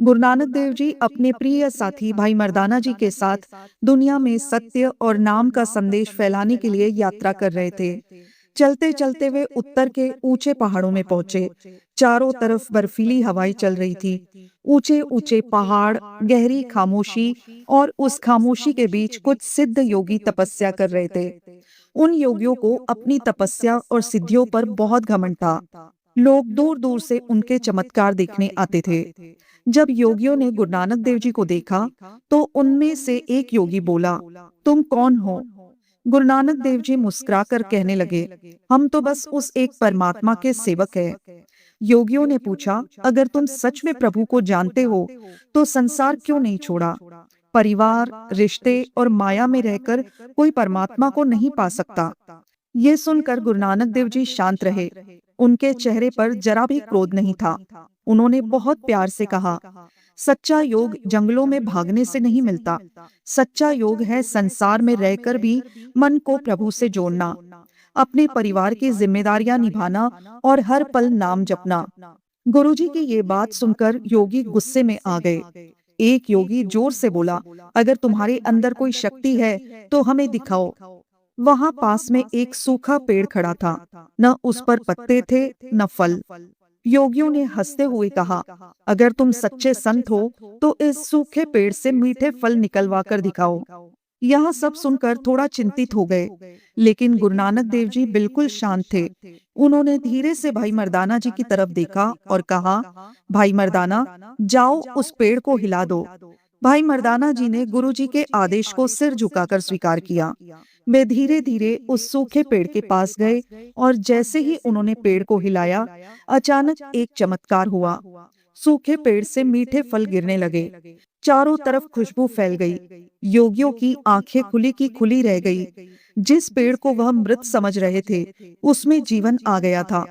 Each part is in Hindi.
गुरु नानक देव जी अपने प्रिय साथी भाई मर्दाना जी के साथ दुनिया में सत्य और नाम का संदेश फैलाने के लिए यात्रा कर रहे थे। चलते चलते वे उत्तर के ऊंचे पहाड़ों में पहुंचे। चारों तरफ बर्फीली हवाएं चल रही थी। ऊंचे ऊंचे पहाड़, गहरी खामोशी, और उस खामोशी के बीच कुछ सिद्ध योगी तपस्या कर रहे थे। उन योगियों को अपनी तपस्या और सिद्धियों पर बहुत घमंड था। लोग दूर दूर से उनके चमत्कार देखने आते थे। जब योगियों ने गुरु नानक देव जी को देखा तो उनमें से एक योगी बोला, तुम कौन हो? गुरु नानक देव जी मुस्कुराकर कहने लगे, हम तो बस उस एक परमात्मा के सेवक हैं। योगियों ने पूछा, अगर तुम सच में प्रभु को जानते हो तो संसार क्यों नहीं छोड़ा? परिवार, रिश्ते और माया में रहकर कोई परमात्मा को नहीं पा सकता। ये सुनकर गुरु नानक देव जी शांत रहे। उनके चेहरे पर जरा भी क्रोध नहीं था। उन्होंने बहुत प्यार से कहा, सच्चा योग जंगलों में भागने से नहीं मिलता। सच्चा योग है संसार में रहकर भी मन को प्रभु से जोड़ना, अपने परिवार की जिम्मेदारियां निभाना और हर पल नाम जपना। गुरुजी की ये बात सुनकर योगी गुस्से में आ गए। एक योगी जोर से बोला, अगर तुम्हारे अंदर कोई शक्ति है तो हमें दिखाओ। वहां पास में एक सूखा पेड़ खड़ा था। न उस पर पत्ते थे न फल। योगियों ने हंसते हुए कहा, अगर तुम सच्चे संत हो तो इस सूखे पेड़ से मीठे फल निकलवा कर दिखाओ। यह सब सुनकर थोड़ा चिंतित हो गए, लेकिन गुरु नानक देव जी बिल्कुल शांत थे। उन्होंने धीरे से भाई मर्दाना जी की तरफ देखा और कहा, भाई मर्दाना, जाओ उस पेड़ को हिला दो। भाई मर्दाना जी ने गुरु जी के आदेश को सिर झुकाकर स्वीकार किया। वे धीरे धीरे उस सूखे पेड़ के पास गए और जैसे ही उन्होंने पेड़ को हिलाया, अचानक एक चमत्कार हुआ। सूखे पेड़ से मीठे फल गिरने लगे। चारों तरफ खुशबू फैल गई। योगियों की आंखें खुली की खुली रह गई। जिस पेड़ को वह मृत समझ रहे थे, उसमें जीवन आ गया था।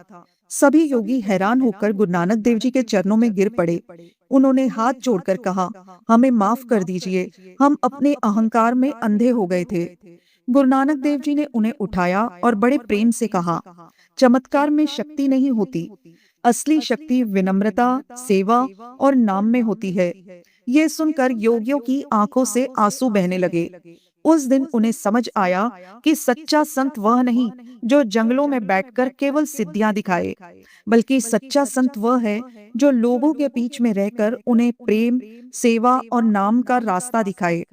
सभी योगी हैरान होकर गुरु नानक देव जी के चरणों में गिर पड़े। उन्होंने हाथ जोड़कर कहा, हमें माफ कर दीजिए, हम अपने अहंकार में अंधे हो गए थे। गुरु नानक देव जी ने उन्हें उठाया और बड़े प्रेम से कहा, चमत्कार में शक्ति नहीं होती, असली शक्ति विनम्रता, सेवा और नाम में होती है। ये सुनकर योगियों की आंखों से आंसू बहने लगे। उस दिन उन्हें समझ आया कि सच्चा संत वह नहीं जो जंगलों में बैठकर केवल सिद्धियां दिखाए, बल्कि सच्चा संत वह है जो लोगों के बीच में रहकर उन्हें प्रेम, सेवा और नाम का रास्ता दिखाए।